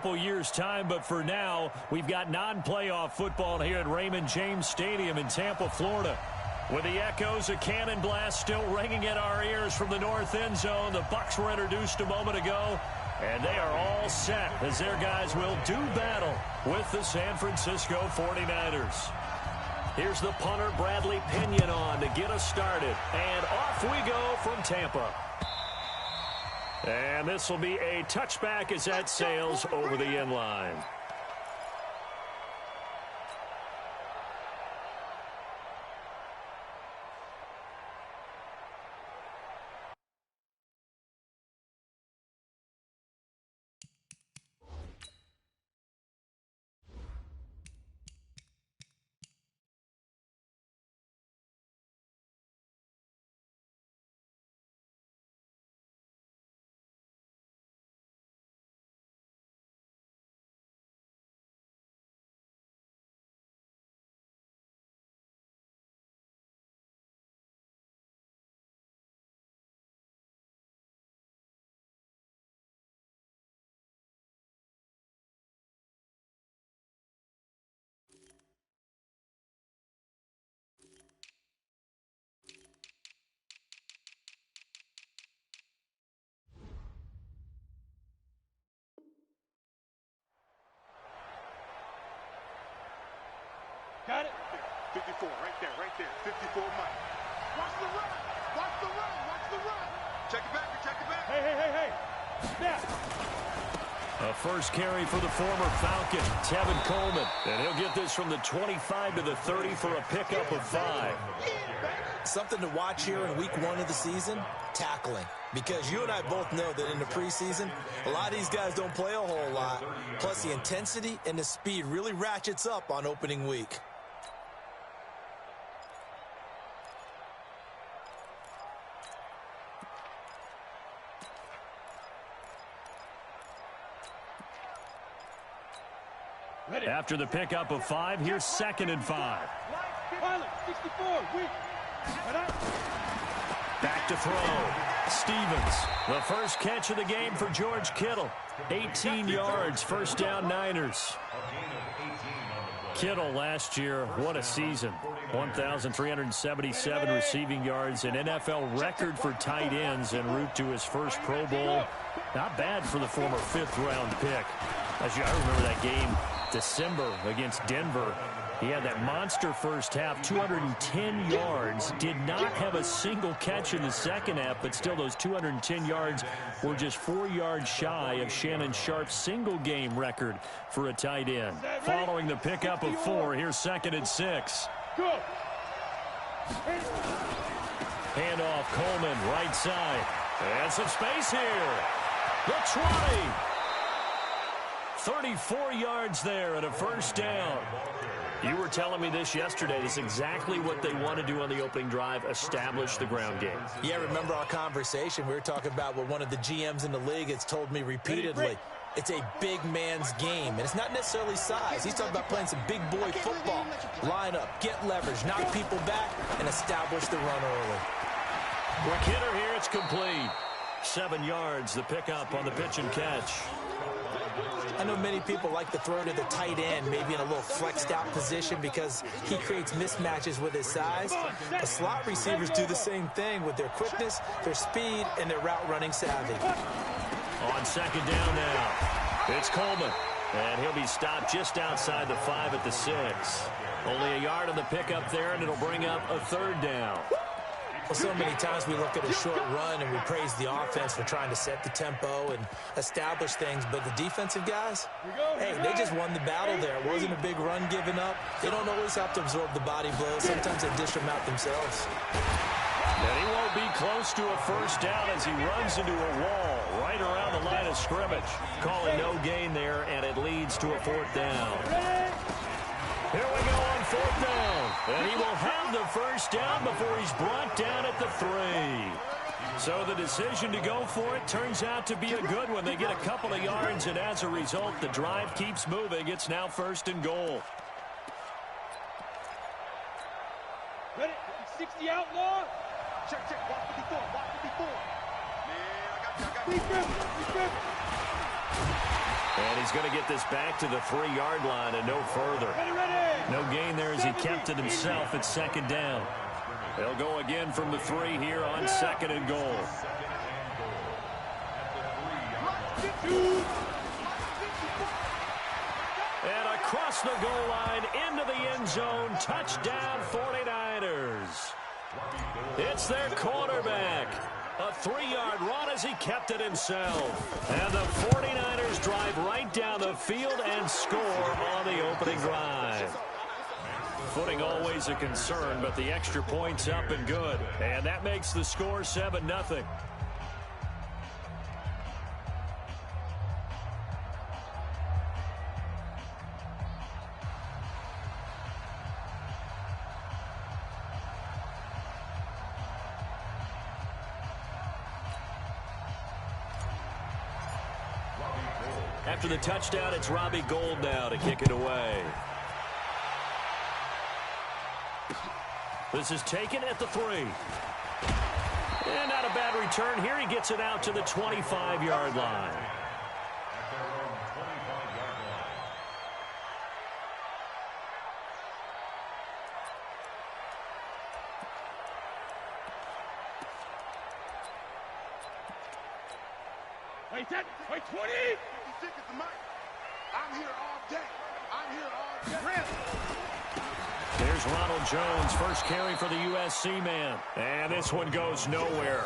Years time, but for now we've got non-playoff football here at Raymond James Stadium in Tampa, Florida, with the echoes of cannon blast still ringing in our ears from the north end zone. The Bucs were introduced a moment ago, and they are all set as their guys will do battle with the San Francisco 49ers. Here's the punter, Bradley Pinion, on to get us started, and off we go from Tampa. And this will be a touchback as that sails over the end line. Got it? 54, right there, 54 Mike. Watch the run, watch the run, watch the run. Check it back, check it back. Hey. Snap. A first carry for the former Falcon, Tevin Coleman. And he'll get this from the 25 to the 30 for a pickup of 5. Something to watch here in week 1 of the season, tackling. Because you and I both know that in the preseason, a lot of these guys don't play a whole lot. Plus the intensity and the speed really ratchets up on opening week. After the pickup of 5, here's 2nd and 5. Back to throw. Stevens, the first catch of the game for George Kittle. 18 yards, first down Niners. Kittle last year, what a season. 1,377 receiving yards, an NFL record for tight ends en route to his first Pro Bowl. Not bad for the former 5th-round pick. I remember that game, December against Denver. He had that monster first half, 210 yards. Did not have a single catch in the second half, but still those 210 yards were just 4 yards shy of Shannon Sharp's single-game record for a tight end. Following the pickup of 4, here's 2nd and 6. Handoff, Coleman, right side. And some space here. The 20. 34 yards there and a first down. You were telling me this yesterday. This is exactly what they want to do on the opening drive, establish the ground game. Yeah, remember our conversation? We were talking about what one of the GMs in the league has told me repeatedly. It's a big man's game, and it's not necessarily size. He's talking about playing some big boy football. Line up, get leverage, knock people back, and establish the run early. Quick hitter here, it's complete. 7 yards, the pickup on the pitch and catch. I know many people like to throw to the tight end, maybe in a little flexed out position because he creates mismatches with his size. The slot receivers do the same thing with their quickness, their speed, and their route running savvy. On 2nd down now, it's Coleman, and he'll be stopped just outside the 5 at the 6. Only a yard on the pickup there, and it'll bring up a 3rd down. Well, so many times we look at a short run and we praise the offense for trying to set the tempo and establish things, but the defensive guys, hey, they just won the battle there. It wasn't a big run given up. They don't always have to absorb the body blows. Sometimes they dish them out themselves. And he won't be close to a first down as he runs into a wall right around the line of scrimmage. Calling no gain there, and it leads to a 4th down. Here we go on 4th down. And he will have the first down before he's brought down at the 3. So the decision to go for it turns out to be a good one. They get a couple of yards, and as a result, the drive keeps moving. It's now 1st and goal. Ready? 60 outlaw. Check. Watch 54. Man, I got you. And he's going to get this back to the 3-yard line and no further. No gain there as he kept it himself at second down. They'll go again from the 3 here on 2nd and goal. And across the goal line into the end zone. Touchdown 49ers. It's their quarterback. A 3-yard run as he kept it himself. And the 49ers drive right down the field and score on the opening drive. Footing always a concern, but the extra point's up and good. And that makes the score 7-0. After the touchdown, it's Robbie Gould now to kick it away. This is taken at the 3. And not a bad return here. He gets it out to the 25-yard line. Wait, 20! 56 is the mic. I'm here all day. I'm here all day. There's Ronald Jones, first carry for the USC man. And this one goes nowhere.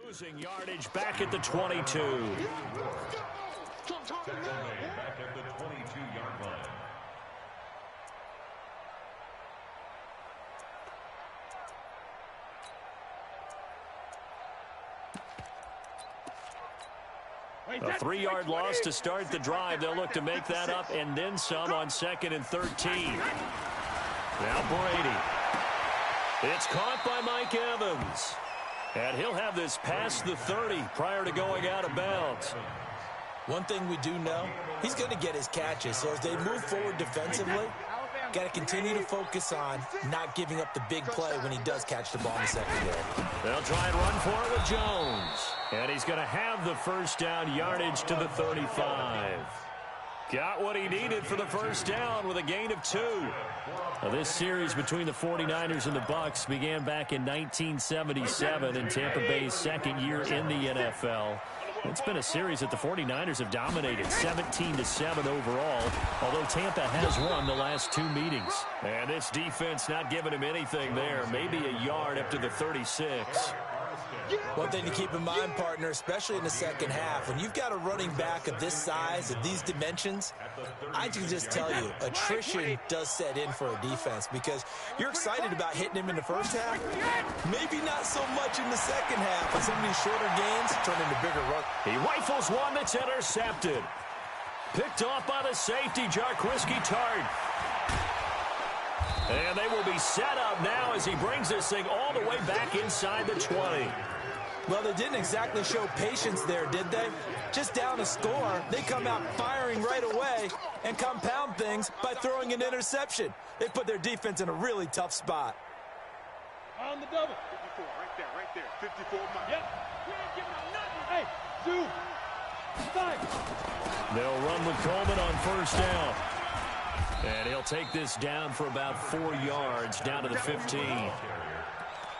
Losing yardage back at the 22. Back at the 22-yard line. A 3-yard loss to start the drive. They'll look to make that up and then some on 2nd and 13. Now Brady. It's caught by Mike Evans. And he'll have this past the 30 prior to going out of bounds. One thing we do know, he's going to get his catches. So as they move forward defensively, got to continue to focus on not giving up the big play when he does catch the ball in the secondary. They'll try and run for it with Jones. And he's going to have the first down yardage to the 35. Got what he needed for the first down with a gain of 2. Now, this series between the 49ers and the Bucs began back in 1977 in Tampa Bay's second year in the NFL. It's been a series that the 49ers have dominated, 17-7 overall, although Tampa has won the last 2 meetings. And this defense not giving him anything there, maybe a yard up to the 36. One thing to keep in mind, partner, especially in the second half, when you've got a running back of this size, of these dimensions, I can just tell you, attrition does set in for a defense because you're excited about hitting him in the first half, maybe not so much in the second half, but some of these shorter gains turn into bigger runs. He rifles one that's intercepted. Picked off by the safety, Jarquiski Tart. And they will be set up now as he brings this thing all the way back inside the 20. Well, they didn't exactly show patience there, did they? Just down a score, they come out firing right away and compound things by throwing an interception. They put their defense in a really tough spot. On the double. 54, right there. 54 miles. Yep. We ain't giving up nothing. Hey, Zoo. Stop. They'll run with Coleman on first down. And he'll take this down for about 4 yards, down to the 15.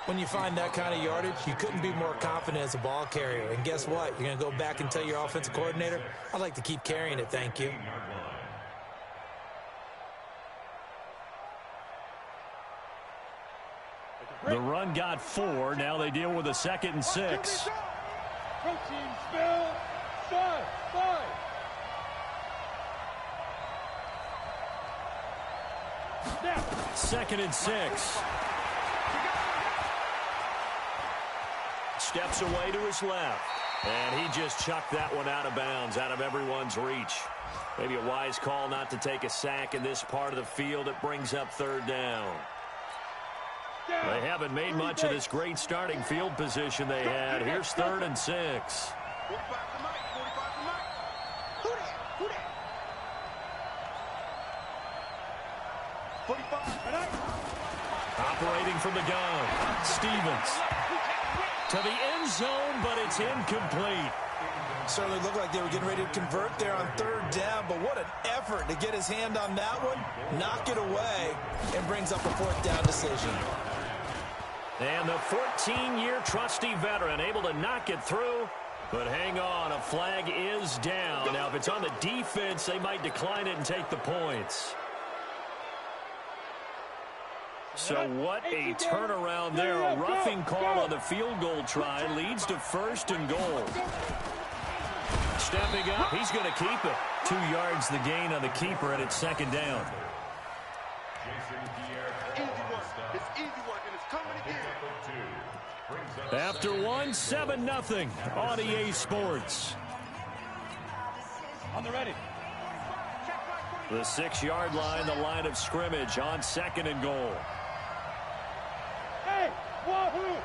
When you find that kind of yardage, you couldn't be more confident as a ball carrier. And guess what? You're going to go back and tell your offensive coordinator, I'd like to keep carrying it, thank you. The run got 4. Now they deal with a 2nd and 6. Protein spill. 5. 2nd and 6. steps away to his left. And he just chucked that one out of bounds, out of everyone's reach. Maybe a wise call not to take a sack in this part of the field. It brings up third down. They haven't made much of this great starting field position they had. Here's 3rd and 6. Operating from the gun, Stevens. To the end zone, but it's incomplete. Certainly looked like they were getting ready to convert there on 3rd down, but what an effort to get his hand on that one, knock it away, and brings up a 4th down decision. And the 14-year trusty veteran able to knock it through, but hang on, a flag is down. Now, if it's on the defense, they might decline it and take the points. So what a turnaround there. A roughing call on the field goal try leads to 1st and goal. Stepping up, he's going to keep it. 2 yards the gain on the keeper, and it's 2nd down. After one, 7-0 on EA Sports. On the ready. The 6-yard line, the line of scrimmage on 2nd and goal. Hey, wahoo!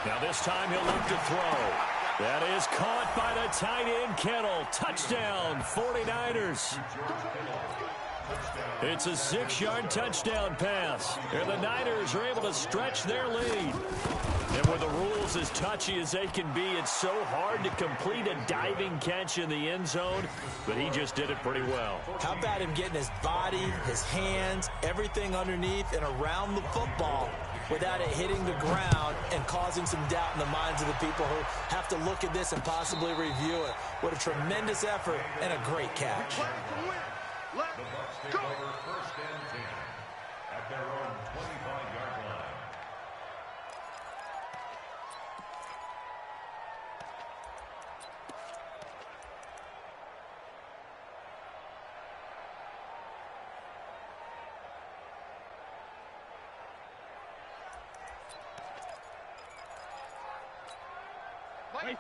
Now this time he'll look to throw. That is caught by the tight end, Kittle. Touchdown, 49ers. It's a 6-yard touchdown pass. And the Niners are able to stretch their lead. And with the rules as touchy as they can be, it's so hard to complete a diving catch in the end zone, but he just did it pretty well. How about him getting his body, his hands, everything underneath and around the football without it hitting the ground and causing some doubt in the minds of the people who have to look at this and possibly review it. What a tremendous effort and a great catch. The Bucs take over 1st and 10 at their own 25-yard line.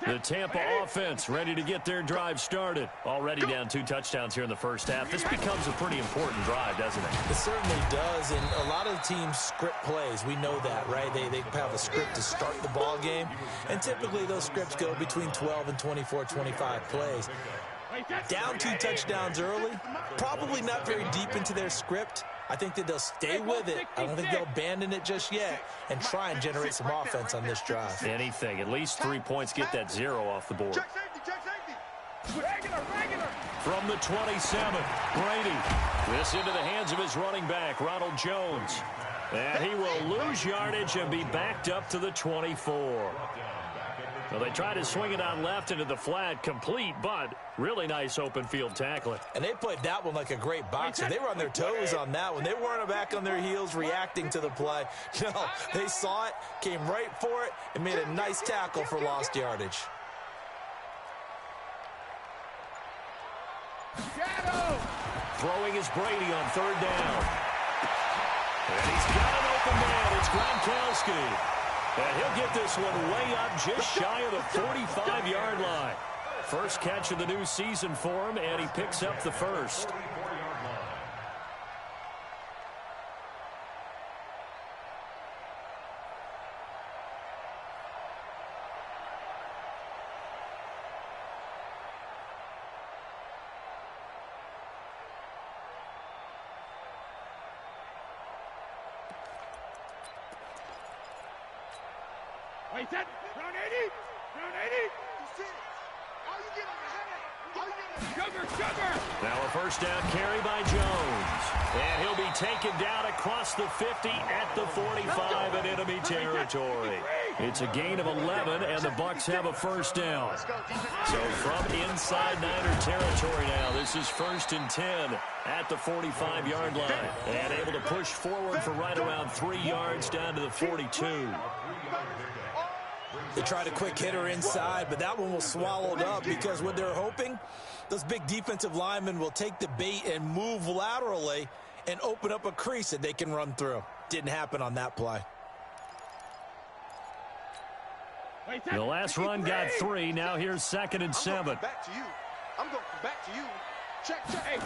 The Tampa offense ready to get their drive started. Already down 2 touchdowns here in the first half. This becomes a pretty important drive, doesn't it? It certainly does, and a lot of the teams script plays. We know that, right? They have a script to start the ball game, and typically those scripts go between 12 and 24, 25 plays. Down 2 touchdowns early, probably not very deep into their script. I think that they'll stay with it. I don't think they'll abandon it just yet and try and generate some offense on this drive. Anything. At least 3 points. Get that 0 off the board. From the 27, Brady. This into the hands of his running back, Ronald Jones. And he will lose yardage and be backed up to the 24. Well, they tried to swing it on left into the flat, complete, but really nice open field tackling. And they played that one like a great boxer. They were on their toes on that one. They weren't back on their heels reacting to the play. No, they saw it, came right for it, and made a nice tackle for lost yardage. Throwing is Brady on 3rd down. And he's got an open man. It's Gronkowski. And he'll get this one way up just shy of the 45-yard line. First catch of the new season for him, and he picks up the first. Wait, that round 80? Round 80? Sugar! Now a first down carry by Jones. And he'll be taken down across the 50 at the 45 in enemy territory. It's a gain of 11, and the Bucs have a first down. So from inside Niner territory now, this is 1st and 10 at the 45-yard line. And able to push forward for right around 3 yards down to the 42. They tried a quick hitter inside, but that one was swallowed up because what they're hoping, those big defensive linemen will take the bait and move laterally and open up a crease that they can run through. Didn't happen on that play. The last run got 3. Now here's 2nd and 7. Back to you. I'm going back to you. Check. Hey,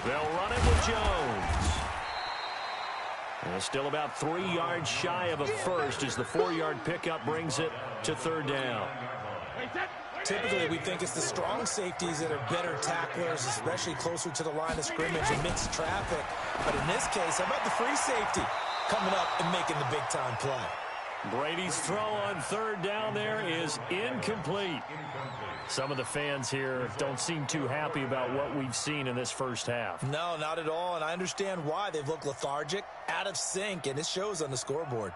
they'll run it with Jones. And still about 3 yards shy of a first as the 4-yard pickup brings it to 3rd down. Typically, we think it's the strong safeties that are better tacklers, especially closer to the line of scrimmage amidst traffic. But in this case, how about the free safety coming up and making the big-time play? Brady's throw on 3rd down there is incomplete. Some of the fans here don't seem too happy about what we've seen in this first half. No, not at all, and I understand why. They've looked lethargic, out of sync, and it shows on the scoreboard.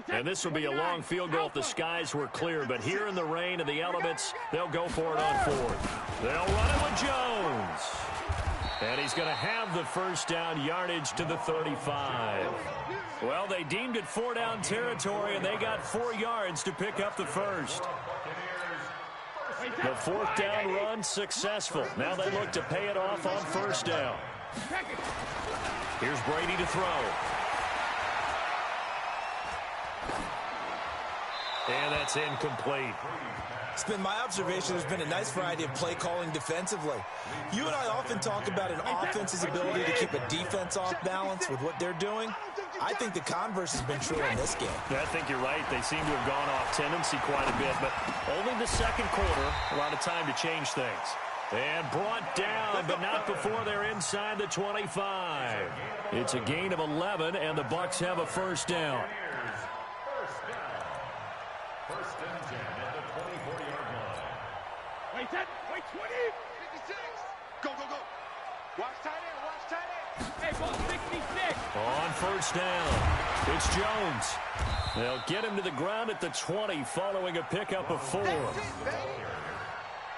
And this will be a long field goal if the skies were clear. But here in the rain and the elements, they'll go for it on 4th. They'll run it with Jones. And he's going to have the first down yardage to the 35. Well, they deemed it 4-down territory, and they got 4 yards to pick up the first. The 4th down run successful. Now they look to pay it off on 1st down. Here's Brady to throw. And that's incomplete. It's been my observation there's been a nice variety of play calling defensively. You and I often talk about an offense's ability to keep a defense off balance with what they're doing. I think the converse has been true in this game. I think you're right. They seem to have gone off tendency quite a bit, but only the 2nd quarter, a lot of time to change things. And brought down, but not before they're inside the 25. It's a gain of 11, and the Bucs have a 1st down. Wait, 20. 56. Go. Watch tight end. Hey, ball 66. On 1st down, it's Jones. They'll get him to the ground at the 20 following a pickup of 4.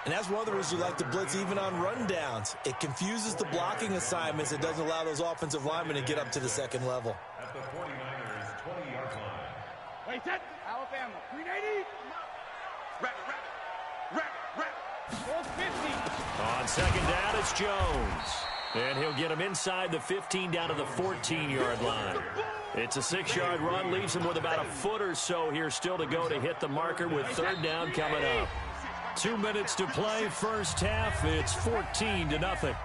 And that's one of the reasons we like to blitz even on rundowns. It confuses the blocking assignments. It doesn't allow those offensive linemen to get up to the 2nd level. At the 49ers 20-yard line. Wait, set. Alabama. 380. Rabbit. 50. On 2nd down, it's Jones. And he'll get him inside the 15 down to the 14-yard line. It's a 6-yard run, leaves him with about a foot or so here still to go to hit the marker with 3rd down coming up. 2 minutes to play, first half. It's 14-0.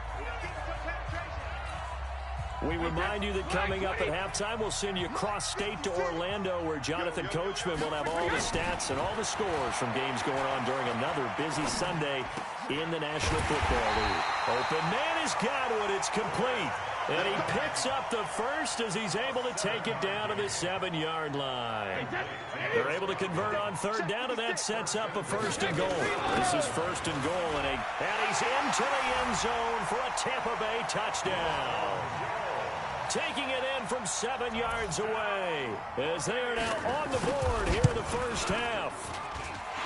We remind you that coming up at halftime, we'll send you cross-state to Orlando, where Jonathan Coachman will have all the stats and all the scores from games going on during another busy Sunday in the National Football League. Open man is Godwin. It's complete. And he picks up the first as he's able to take it down to the 7-yard line. They're able to convert on 3rd down, and that sets up a 1st and goal. This is 1st and goal, and he's into the end zone for a Tampa Bay touchdown. Taking it in from 7 yards away as they are now on the board here in the first half.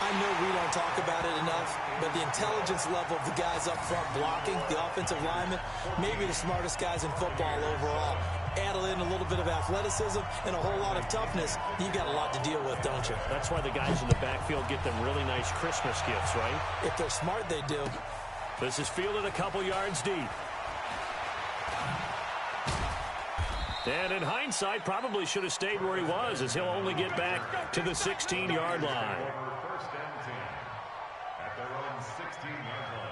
I know we don't talk about it enough, but the intelligence level of the guys up front blocking, the offensive linemen, maybe the smartest guys in football overall. Add in a little bit of athleticism and a whole lot of toughness, you've got a lot to deal with, don't you? That's why the guys in the backfield get them really nice Christmas gifts, right? If they're smart, they do. This is fielded a couple yards deep. And in hindsight, probably should have stayed where he was, as he'll only get back to the 16-yard line. First down 10 at their own 16-yard line.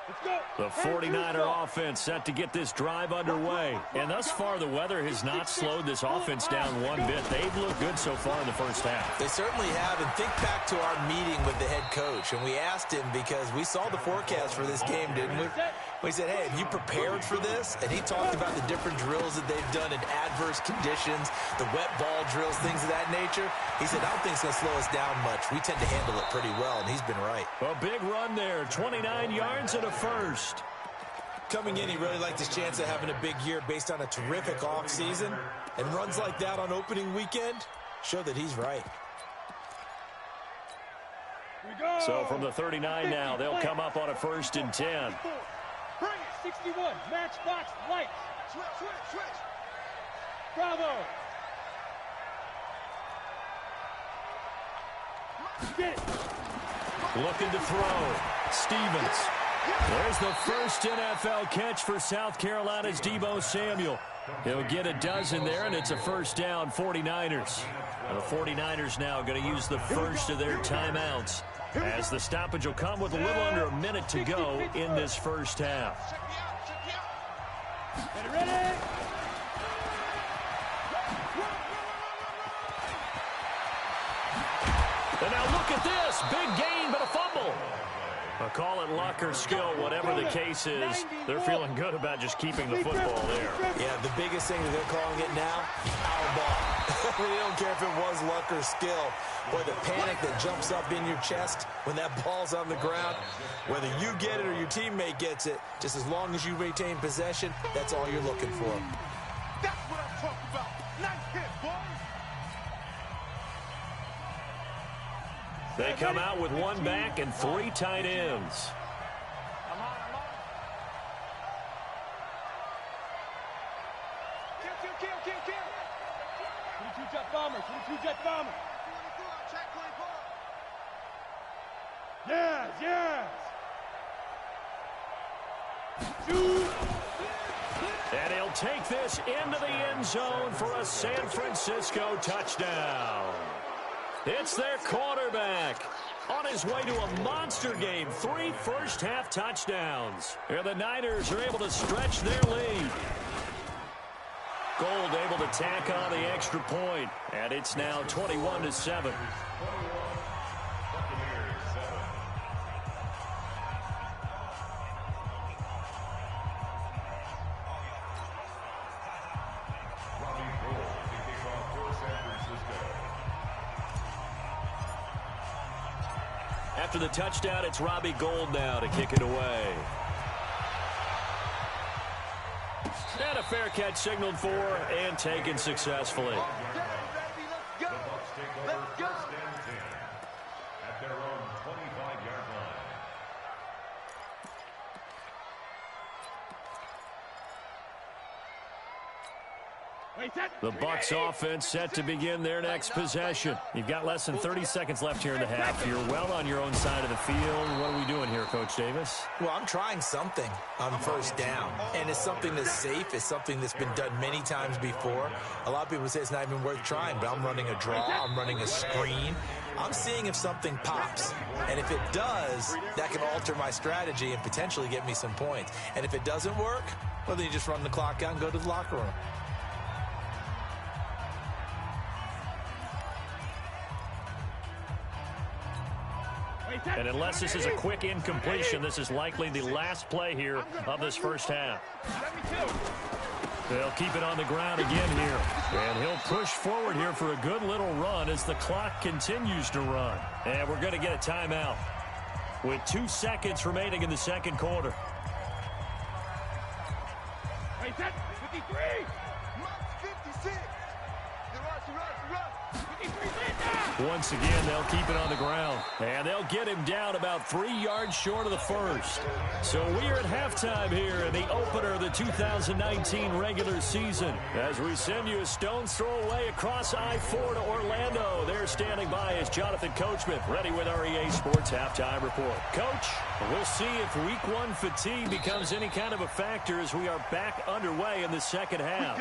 Let's go. The 49er offense set to get this drive underway. And thus far, the weather has not slowed this offense down one bit. They've looked good so far in the first half. They certainly have. And think back to our meeting with the head coach. And we asked him, because we saw the forecast for this game, didn't we? We said, hey, have you prepared for this? And he talked about the different drills that they've done in adverse conditions, the wet ball drills, things of that nature. He said, I don't think it's going to slow us down much. We tend to handle it pretty well, and he's been right. A big run there, 29 yards and a first. Coming in, he really liked his chance of having a big year based on a terrific offseason. And runs like that on opening weekend show that he's right. So from the 39 now, they'll come up on a 1st and 10. 61, matchbox lights. Switch. Bravo. Get it. Looking to throw. Stevens. There's the first NFL catch for South Carolina's Deebo Samuel. He'll get a dozen there, and it's a first down, 49ers. The 49ers now going to use the first of their timeouts, as the stoppage will come with a little under a minute to go in this first half. Ready? And now look at this. Big gain, but a fumble. Call it luck or skill, whatever the case is. They're feeling good about just keeping the football there. Yeah, the biggest thing that they're calling it now, our ball. They don't care if it was luck or skill. Or the panic that jumps up in your chest when that ball's on the ground. Whether you get it or your teammate gets it, just as long as you retain possession, that's all you're looking for. That's what I'm talking about. Nice hit, boys. They come out with one back and three tight ends. I'm on. Kill. 22 jet bomber. Yes. Shoot. And he'll take this into the end zone for a San Francisco touchdown. It's their quarterback on his way to a monster game. 3 first-half touchdowns. Here the Niners are able to stretch their lead. Gold able to tack on the extra point, and it's now 21-7. After the touchdown, it's Robbie Gould now to kick it away. And a fair catch signaled for and taken successfully. The Bucs offense set to begin their next possession. You've got less than 30 seconds left here in the half. You're well on your own side of the field. What are we doing here, Coach Davis? Well, I'm trying something on first down, and it's something that's safe. It's something that's been done many times before. A lot of people say it's not even worth trying, but I'm running a draw. I'm running a screen. I'm seeing if something pops, and if it does, that can alter my strategy and potentially get me some points. And if it doesn't work, well, then you just run the clock out and go to the locker room. And unless this is a quick incompletion, this is likely the last play here of this first half. They'll keep it on the ground again here. And he'll push forward here for a good little run as the clock continues to run. And we're going to get a timeout with 2 seconds remaining in the second quarter. Wait, that's 53. 56. Once again, they'll keep it on the ground. And they'll get him down about 3 yards short of the first. So we are at halftime here in the opener of the 2019 regular season. As we send you a stone's throw away across I-4 to Orlando. There standing by is Jonathan Coachman, ready with our EA Sports Halftime Report. Coach, we'll see if Week 1 fatigue becomes any kind of a factor as we are back underway in the second half.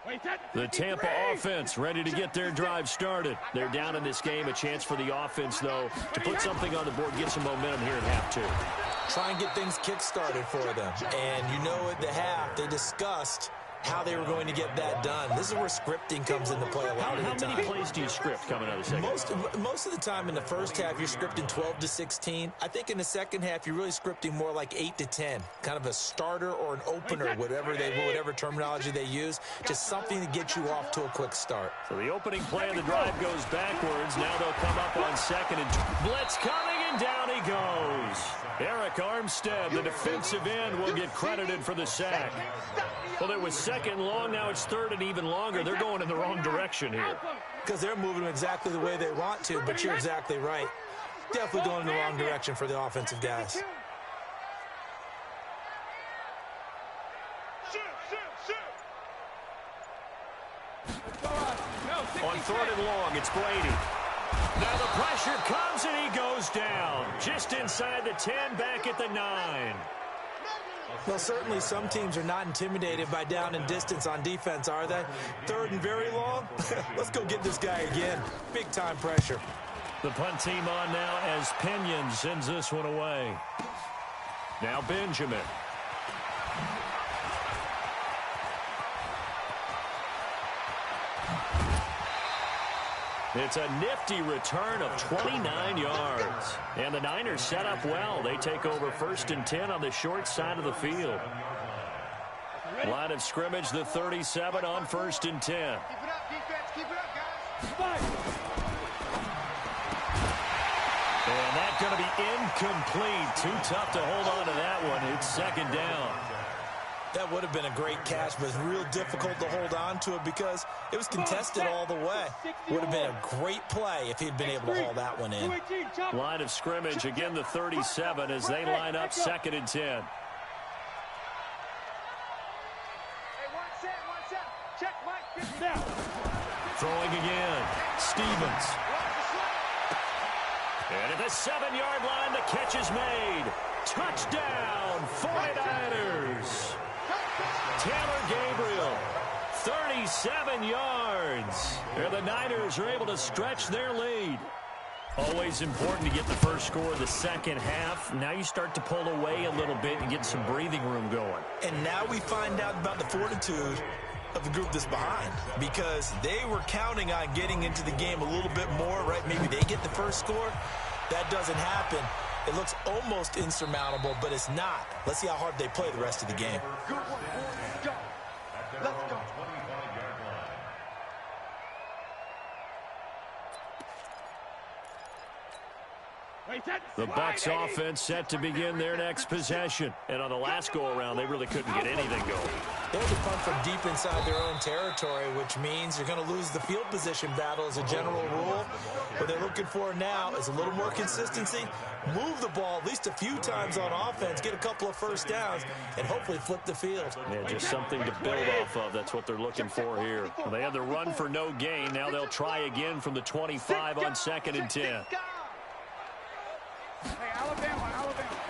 We got this. The Tampa offense ready to get their drive started. They're down in this game. A chance for the offense, though, to put something on the board, get some momentum here in half 2. Try and get things kick-started for them. And you know at the half, they discussed how they were going to get that done. This is where scripting comes into play a lot of the time. How many plays do you script coming out of the second? Most of the time in the first half, you're scripting 12 to 16. I think in the second half, you're really scripting more like 8 to 10. Kind of a starter or an opener, whatever terminology they use. Just something to get you off to a quick start. So the opening play of the drive goes backwards. Now they'll come up on second and blitz coming, and And down he goes. Eric Armstead, the defensive end, will get credited for the sack. Well, it was second long. Now it's third and even longer. They're going in the wrong direction here. Because they're moving them exactly the way they want to, but you're exactly right. Definitely going in the wrong direction for the offensive guys. On third and long, it's Brady. Now the pressure comes and he goes down. Just inside the 10, back at the 9. Well, certainly some teams are not intimidated by down and distance on defense, are they? Third and very long? Let's go get this guy again. Big time pressure. The punt team on now as Pinion sends this one away. Now Benjamin. It's a nifty return of 29 yards. And the Niners set up well. They take over 1st and 10 on the short side of the field. Line of scrimmage, the 37 on 1st and 10. Keep it up, defense. Keep it up, guys. And that's going to be incomplete. Too tough to hold on to that one. It's 2nd down. That would have been a great catch, but real difficult to hold on to it because it was contested all the way. Would have been a great play if he'd been able to haul that one in. Line of scrimmage, again the 37 as they line up 2nd and 10. Hey, one set. Check, Mike. Throwing again. Stevens. And at the 7-yard line, the catch is made. Touchdown, 49ers. Taylor Gabriel, 37 yards. And the Niners are able to stretch their lead. Always important to get the first score of the second half. Now you start to pull away a little bit and get some breathing room going. And now we find out about the fortitude of the group that's behind, because they were counting on getting into the game a little bit more, right? Maybe they get the first score. That doesn't happen. It looks almost insurmountable, but it's not. Let's see how hard they play the rest of the game. Good one. Go. Let's go. The Bucs offense set to begin their next possession. And on the last go-around, they really couldn't get anything going. They have to punt from deep inside their own territory, which means you're going to lose the field position battle as a general rule. What they're looking for now is a little more consistency, move the ball at least a few times on offense, get a couple of first downs, and hopefully flip the field. Yeah, just something to build off of. That's what they're looking for here. Well, they had the run for no gain. Now they'll try again from the 25 on 2nd and 10. Hey, Alabama.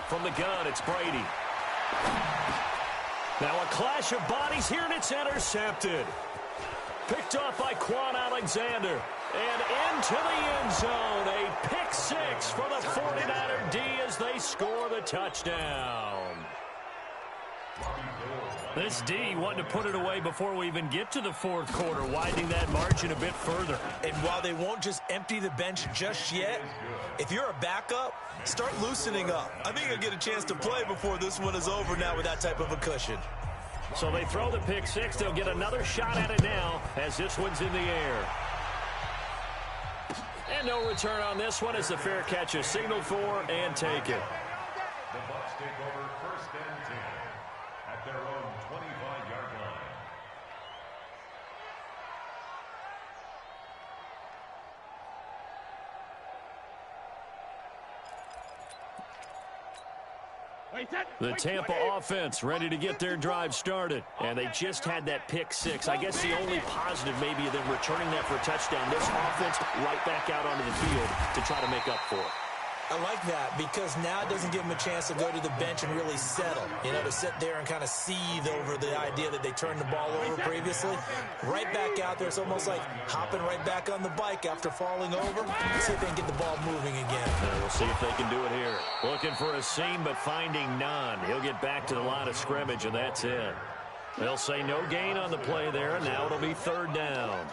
From the gun, it's Brady. Now a clash of bodies here, and it's intercepted. Picked off by Quan Alexander. And into the end zone. A pick six for the 49er D as they score the touchdown. This D wanting to put it away before we even get to the fourth quarter, widening that margin a bit further. And while they won't just empty the bench just yet, if you're a backup, start loosening up. I think you'll get a chance to play before this one is over now with that type of a cushion. So they throw the pick six. They'll get another shot at it now as this one's in the air. And no return on this one as the fair catch is signaled for and taken. The Bucs take over 1st and 10 at their own 25-yard line. The Tampa offense ready to get their drive started. And they just had that pick six. I guess the only positive maybe of them returning that for a touchdown. This offense right back out onto the field to try to make up for it. I like that because now it doesn't give them a chance to go to the bench and really settle, to sit there and kind of seethe over the idea that they turned the ball over previously. Right back out there, it's almost like hopping right back on the bike after falling over. Let's see if they can get the ball moving again. And we'll see if they can do it here. Looking for a seam, but finding none. He'll get back to the line of scrimmage, and that's it. They'll say no gain on the play there, and now it'll be 3rd down.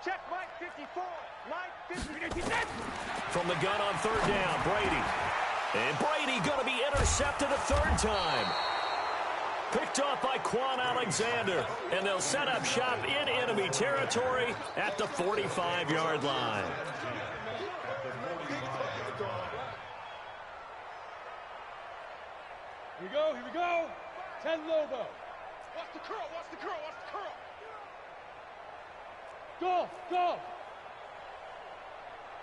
Check, Mike 54. Mike 54. From the gun on 3rd down, Brady. And Brady going to be intercepted a 3rd time. Picked off by Quan Alexander. And they'll set up shop in enemy territory at the 45-yard line. Here we go, here we go. 10 Lobo. Watch the curl, watch the curl, watch the curl. Go, go.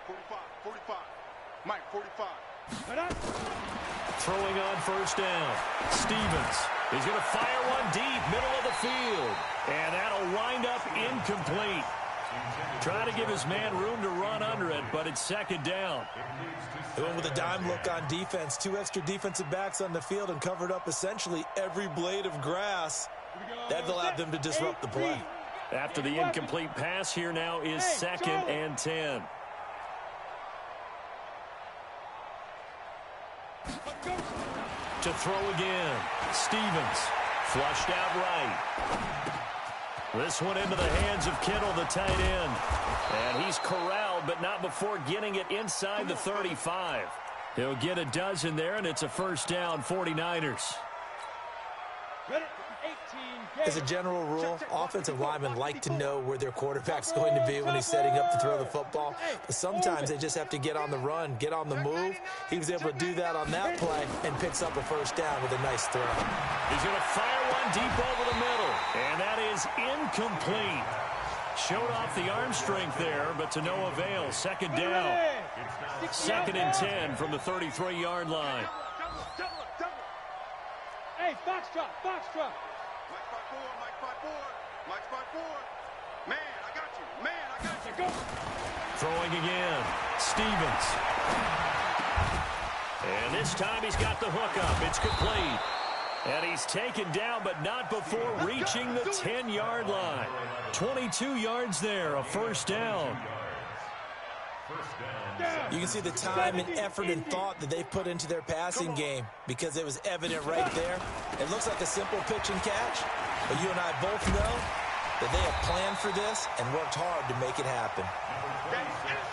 45, 45. Mike, 45. Throwing on first down. Stevens. He's going to fire one deep, middle of the field. And that'll wind up incomplete. Trying to give his man room to run under it, but it's second down. They went with a dime look on defense. 2 extra defensive backs on the field and covered up essentially every blade of grass. That allowed them to disrupt the play. After the incomplete pass, here now is 2nd and 10. To throw again. Stevens. Flushed out right. This one into the hands of Kittle, the tight end. And he's corralled, but not before getting it inside the 35. He'll get a dozen there, and it's a first down, 49ers. As a general rule, offensive linemen like to know where their quarterback's going to be when he's setting up to throw the football. But sometimes they just have to get on the run, get on the move. He was able to do that on that play and picks up a first down with a nice throw. He's going to fire one deep over the middle, and that is incomplete. Showed off the arm strength there, but to no avail. Second down. 2nd and 10 from the 33-yard line. Hey, Foxtrot, Foxtrot. Mike 5-4, Mike 5-4. Man, I got you. Man, I got you. Go. Throwing again. Stevens. And this time he's got the hook up. It's complete. And he's taken down, but not before reaching the 10-yard line. 22 yards there, a first down. You can see the time and effort and thought that they put into their passing game because it was evident right there. It looks like a simple pitch and catch, but you and I both know that they have planned for this and worked hard to make it happen.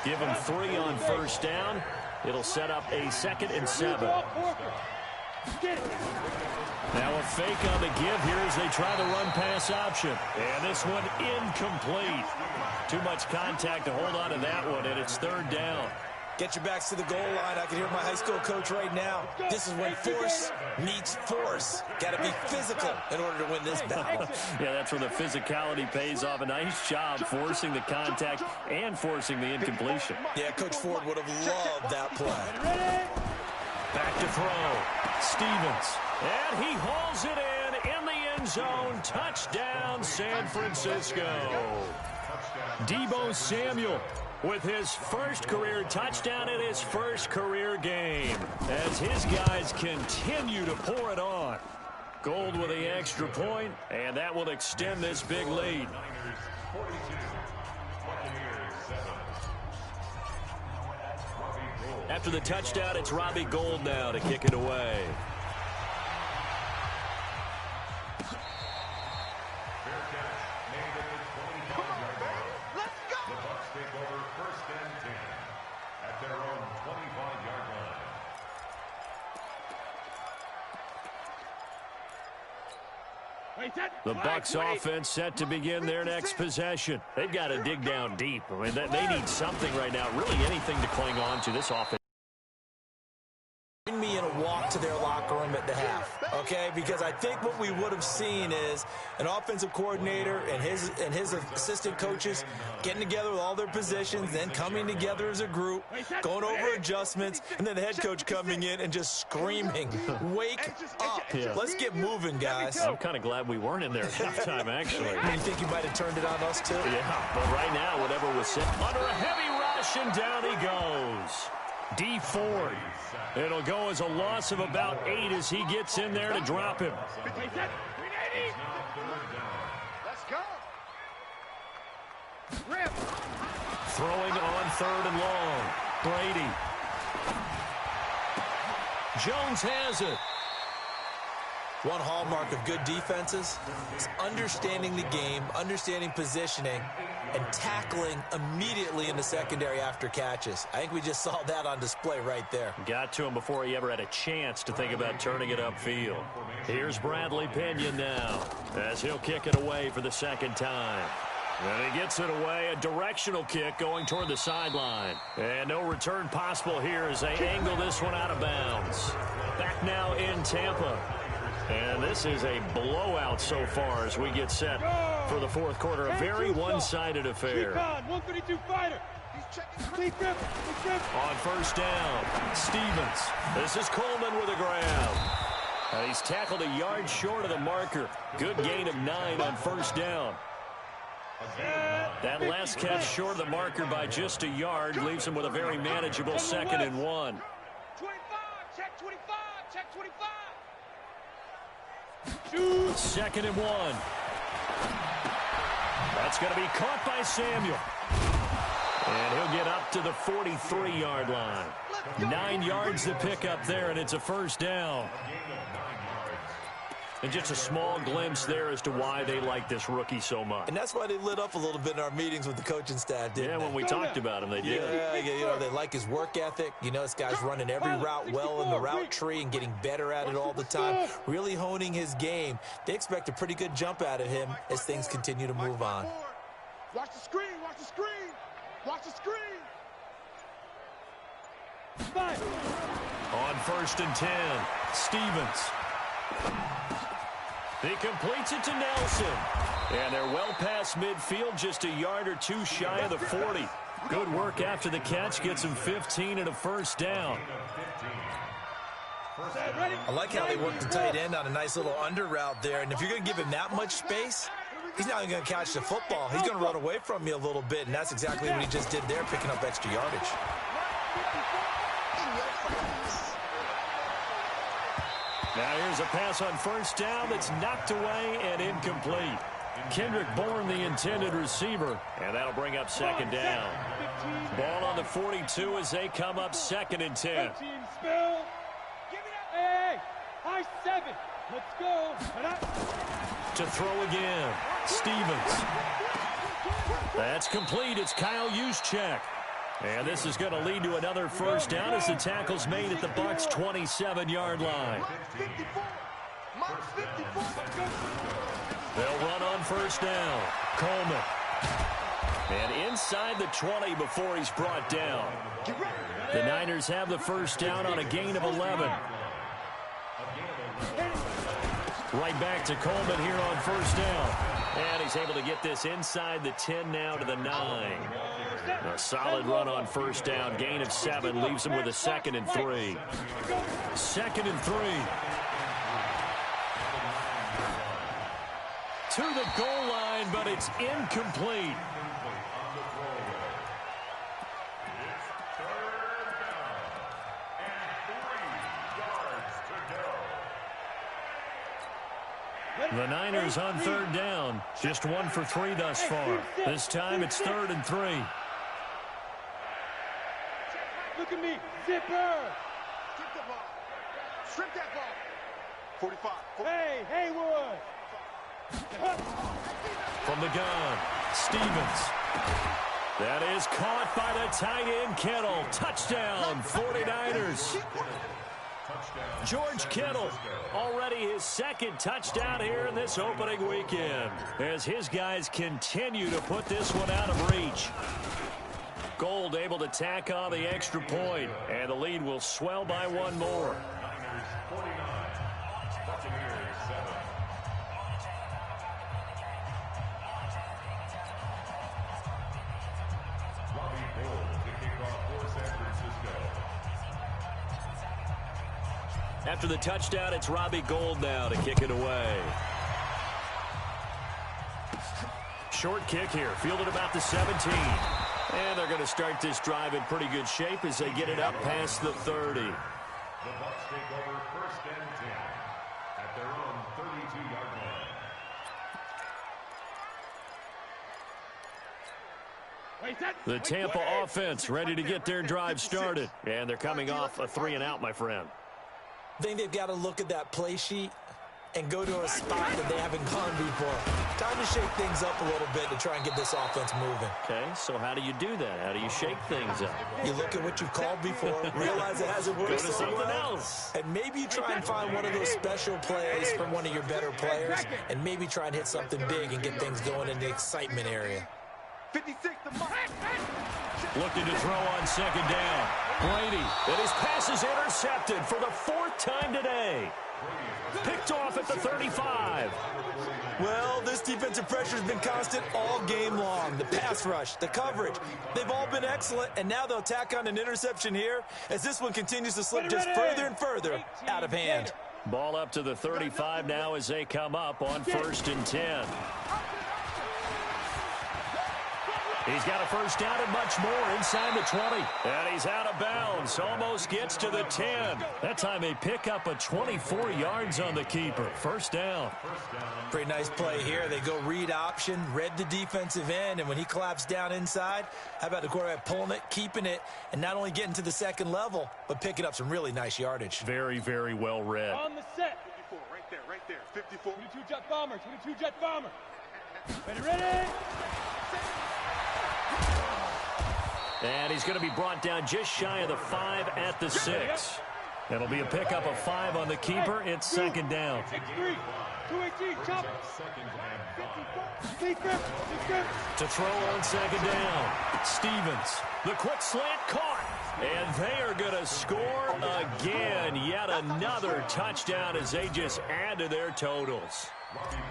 Give him 3 on first down. It'll set up a 2nd and 7. Now a fake on the give here as they try the run-pass option. And this one incomplete. Too much contact to hold on to that one, and it's 3rd down. Get your backs to the goal line. I can hear my high school coach right now. This is when force meets force. Got to be physical in order to win this battle. Yeah, that's where the physicality pays off. A nice job forcing the contact and forcing the incompletion. Yeah, Coach Ford would have loved that play. Back to throw. Stevens. And he hauls it in the end zone. Touchdown, San Francisco. Deebo Samuel with his first career touchdown in his first career game as his guys continue to pour it on. Gold with the extra point, and that will extend this big lead. After the touchdown, it's Robbie Gould now to kick it away. The Bucs offense set to begin their next possession. They've got to dig down deep. I mean, they need something right now, really anything to cling on to this offense. Bring me in a walk to their locker room at the half, okay? Because I think what we would have seen is an offensive coordinator and his assistant coaches getting together with all their positions, then coming together as a group, going over adjustments, and then the head coach coming in and just screaming, "Wake up. Yeah. Let's get moving, guys." I'm kind of glad we weren't in there at halftime, actually. You think you might have turned it on us, too? Yeah, but right now, whatever was said, under a heavy rush, and down he goes. D Ford. It'll go as a loss of about 8 as he gets in there to drop him. Let's go. Rip. Throwing on 3rd and long. Brady. Jones has it. One hallmark of good defenses is understanding the game, understanding positioning, and tackling immediately in the secondary after catches. I think we just saw that on display right there. Got to him before he ever had a chance to think about turning it upfield. Here's Bradley Pinion now as he'll kick it away for the second time. And he gets it away, a directional kick going toward the sideline. And no return possible here as they angle this one out of bounds. Back now in Tampa. And this is a blowout so far as we get set for the fourth quarter. A very one-sided affair. 152 fighter. On first down, Stevens. This is Coleman with a grab. He's tackled a yard short of the marker. Good gain of 9 on first down. That last catch short of the marker by just a yard leaves him with a very manageable 2nd and 1. 25, check 25, check 25. 2nd and 1. That's going to be caught by Samuel. And he'll get up to the 43-yard line. 9 yards to pick up there, and it's a first down. And just a small glimpse there as to why they like this rookie so much. And that's why they lit up a little bit in our meetings with the coaching staff, didn't they? Yeah, when we talked about him, they did. Yeah, you know, they like his work ethic. You know, this guy's running every route well in the route tree and getting better at it all the time, really honing his game. They expect a pretty good jump out of him as things continue to move on. Watch the screen, watch the screen, watch the screen. On first and 10, Stevens. He completes it to Nelson. And they're well past midfield, just a yard or two shy of the 40. Good work after the catch, gets him 15 and a first down. I like how they work the tight end on a nice little under route there. And if you're going to give him that much space, he's not even going to catch the football. He's going to run away from you a little bit, and that's exactly what he just did there, picking up extra yardage. Now here's a pass on first down that's knocked away and incomplete. Kendrick Bourne, the intended receiver, and that'll bring up 2nd down. Ball on the 42 as they come up 2nd and 10. Hey, high 7. Let's go. To throw again, Stevens. That's complete. It's Kyle Juszczyk. And this is going to lead to another first down as the tackle's made at the Bucs' 27-yard line. They'll run on first down. Coleman. And inside the 20 before he's brought down. The Niners have the first down on a gain of 11. Right back to Coleman here on first down. And he's able to get this inside the 10 now to the 9. A solid run on first down. Gain of 7 leaves him with a 2nd and 3. 2nd and 3. To the goal line, but it's incomplete. The Niners on 3rd down. Just 1 for 3 thus far. This time it's 3rd and 3. Look at me, zipper. Strip the ball. Strip that ball. 45. Hey, Haywood. From the gun, Stevens. That is caught by the tight end, Kittle. Touchdown, 49ers. George Kittle, already his 2nd touchdown here in this opening weekend, as his guys continue to put this one out of reach. Gold able to tack on the extra point, and the lead will swell by 1 more. After the touchdown, it's Robbie Gould now to kick it away. Short kick here, fielded about the 17. And they're going to start this drive in pretty good shape as they get it up past the 30. The Bucs take over 1st and 10 at their own 32-yard line. The Tampa offense ready to get their drive started. And they're coming off a 3-and-out, my friend. I think they've got to look at that play sheet and go to a spot that they haven't gone before. Time to shake things up a little bit to try and get this offense moving. Okay, so how do you do that? How do you shake things up? You look at what you've called before, realize it hasn't worked. Go to something else. And maybe you try and find one of those special plays from one of your better players, and maybe try and hit something big and get things going in the excitement area. 56 to Mark. Looking to throw on second down. Brady, and his pass is intercepted for the 4th time today. Picked off at the 35. Well, this defensive pressure has been constant all game long. The pass rush, the coverage, they've all been excellent, and now they'll tack on an interception here as this one continues to slip just further and further out of hand. Ball up to the 35 now as they come up on 1st and 10. He's got a first down and much more inside the 20. And he's out of bounds. Almost gets to the 10. That time they pick up a 24 yards on the keeper. First down. Pretty nice play here. They go read option, read the defensive end, and when he collapsed down inside, how about the quarterback pulling it, keeping it, and not only getting to the second level, but picking up some really nice yardage. Very, very well read. On the set. 54, right there. 54. 22 jet bomber, 22 jet bomber. Ready? And he's going to be brought down just shy of the 5 at the 6. It'll be a pickup of 5 on the keeper. It's second down. 6-3. 218, chop. To throw on second down. Stevens, the quick slant caught. And they are going to score again. Yet another touchdown as they just add to their totals.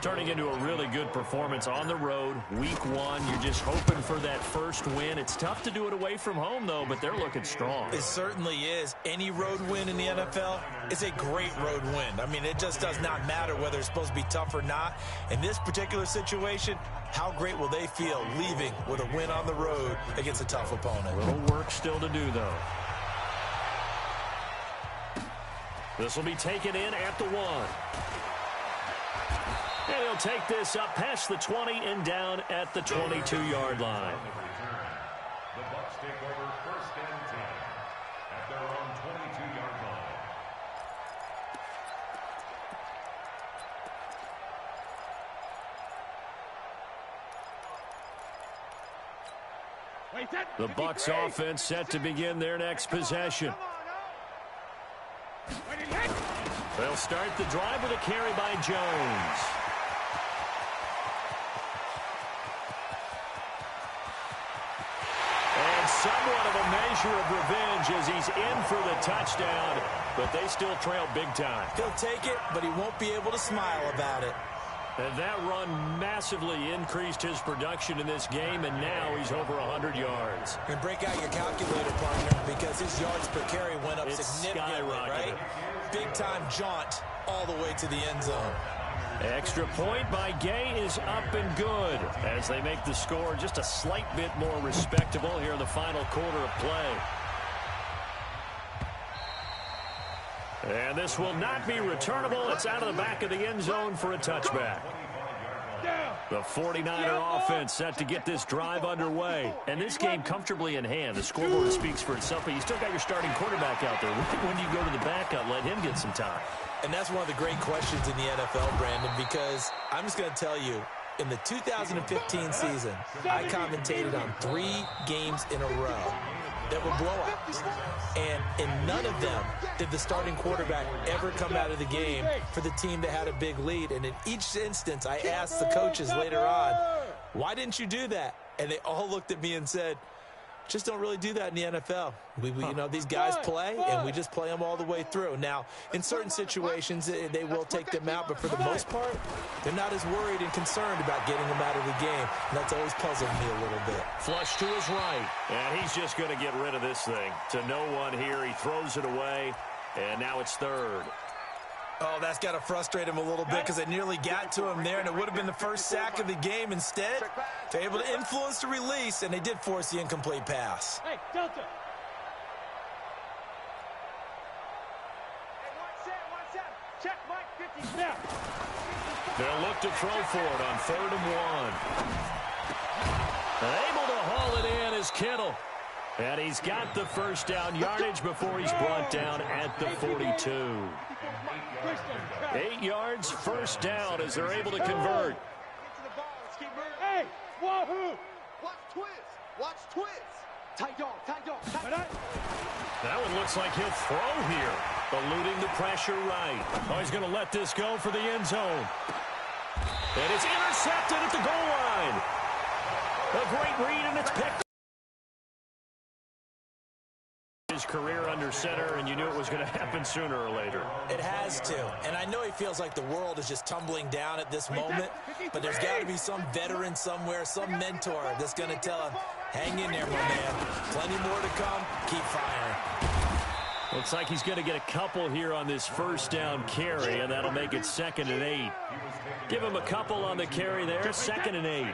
Turning into a really good performance on the road. Week 1, you're just hoping for that first win. It's tough to do it away from home, though, but they're looking strong. It certainly is. Any road win in the NFL is a great road win. I mean, it just does not matter whether it's supposed to be tough or not. In this particular situation, how great will they feel leaving with a win on the road against a tough opponent? A little work still to do, though. This will be taken in at the 1. And he'll take this up past the 20 and down at the 22-yard line. The Bucs take over 1st and 10 at their own 22-yard line. The Bucs offense set to begin their next possession. They'll start the drive with a carry by Jones. And somewhat of a measure of revenge as he's in for the touchdown, but they still trail big time. He'll take it, but he won't be able to smile about it. And that run massively increased his production in this game, and now he's over 100 yards. And break out your calculator, partner, because his yards per carry went up It's significantly, skyrocketed. right? Big-time jaunt all the way to the end zone. Extra point by Gay is up and good as they make the score just a slight bit more respectable here in the final quarter of play. And this will not be returnable. It's out of the back of the end zone for a touchback. The 49er offense set to get this drive underway. And this game comfortably in hand. The scoreboard speaks for itself, but you still got your starting quarterback out there. When do you go to the backup, let him get some time? And that's one of the great questions in the NFL, Brandon, because I'm just going to tell you, in the 2015 season, I commentated on 3 games in a row that were blowouts. And in none of them did the starting quarterback ever come out of the game for the team that had a big lead. And in each instance, I asked the coaches later on, why didn't you do that? And they all looked at me and said, just don't really do that in the NFL. You know, these guys play, and we just play them all the way through. Now, in certain situations, they will take them out, but for the most part, they're not as worried and concerned about getting them out of the game, and that's always puzzled me a little bit. Flush to his right, and he's just going to get rid of this thing. To no one here, he throws it away, and now it's 3rd. Oh, that's got to frustrate him a little bit because they nearly got to him there, and it would have been the first sack of the game. Instead, they're able to influence the release, and they did force the incomplete pass. Hey, Delta. Check Mike 50 snap. They'll look to throw for it on 3rd and 1. And able to haul it in is Kittle. And he's got the first down yardage before he's brought down at the 42. 8 yards, first down as they're able to convert. Wahoo! Watch twist. Watch twist. Tight dog, tight dog, tight dog. That one looks like he'll throw here. Eluding the pressure right. Oh, he's going to let this go for the end zone. And it's intercepted at the goal line. A great read, and it's picked. His career under center, and you knew it was going to happen sooner or later. It has to, and I know he feels like the world is just tumbling down at this moment, but there's got to be some veteran somewhere, some mentor that's going to tell him, hang in there, my man. Plenty more to come. Keep firing. Looks like he's going to get a couple here on this first down carry, and that'll make it 2nd and 8. Give him a couple on the carry there. 2nd and 8.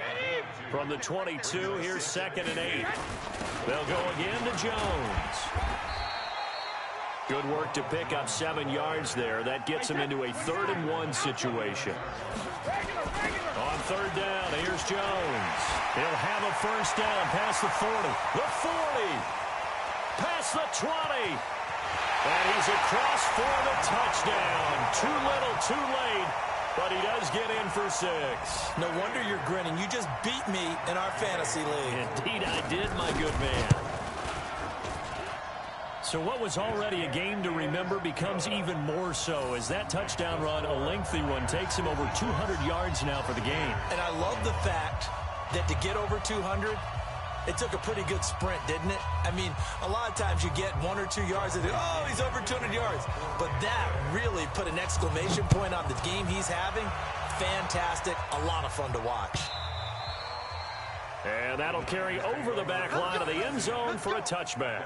From the 22, here's 2nd and 8. They'll go again to Jones. Good work to pick up 7 yards there. That gets him into a 3rd and 1 situation. On 3rd down, here's Jones. He'll have a first down past the 40. The 40. Past the 20. And he's across for the touchdown. Too little, too late. But he does get in for 6. No wonder you're grinning. You just beat me in our fantasy league. Indeed I did, my good man. So what was already a game to remember becomes even more so as that touchdown run, a lengthy one, takes him over 200 yards now for the game. And I love the fact that to get over 200, it took a pretty good sprint, didn't it? I mean, a lot of times you get 1 or 2 yards and oh, he's over 200 yards. But that really put an exclamation point on the game he's having. Fantastic. A lot of fun to watch. And that'll carry over the back line of the end zone for a touchback.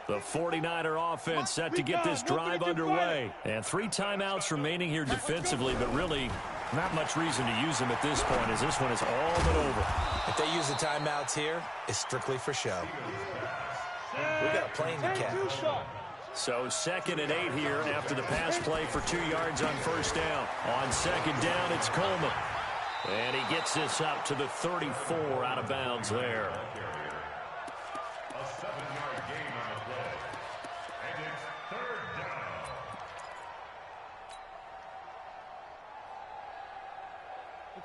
The 49er offense set to get this drive underway. And 3 timeouts remaining here defensively, but really not much reason to use them at this point as this one is all but over. If they use the timeouts here, it's strictly for show. We've got a plane to catch. So 2nd and 8 here after the pass play for 2 yards on first down. On 2nd down, it's Coleman. And he gets this up to the 34 out of bounds there.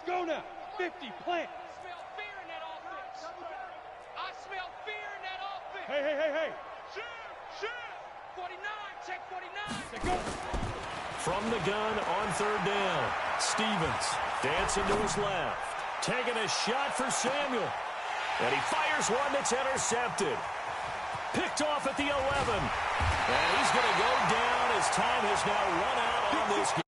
Go now. 50, plant. I smell fear in that offense. I smell fear in that offense. Hey. Shoot. 49, check 49. Say go. From the gun on 3rd down, Stevens dancing to his left. Taking a shot for Samuel. And he fires one that's intercepted. Picked off at the 11. And he's going to go down as time has now run out on this game.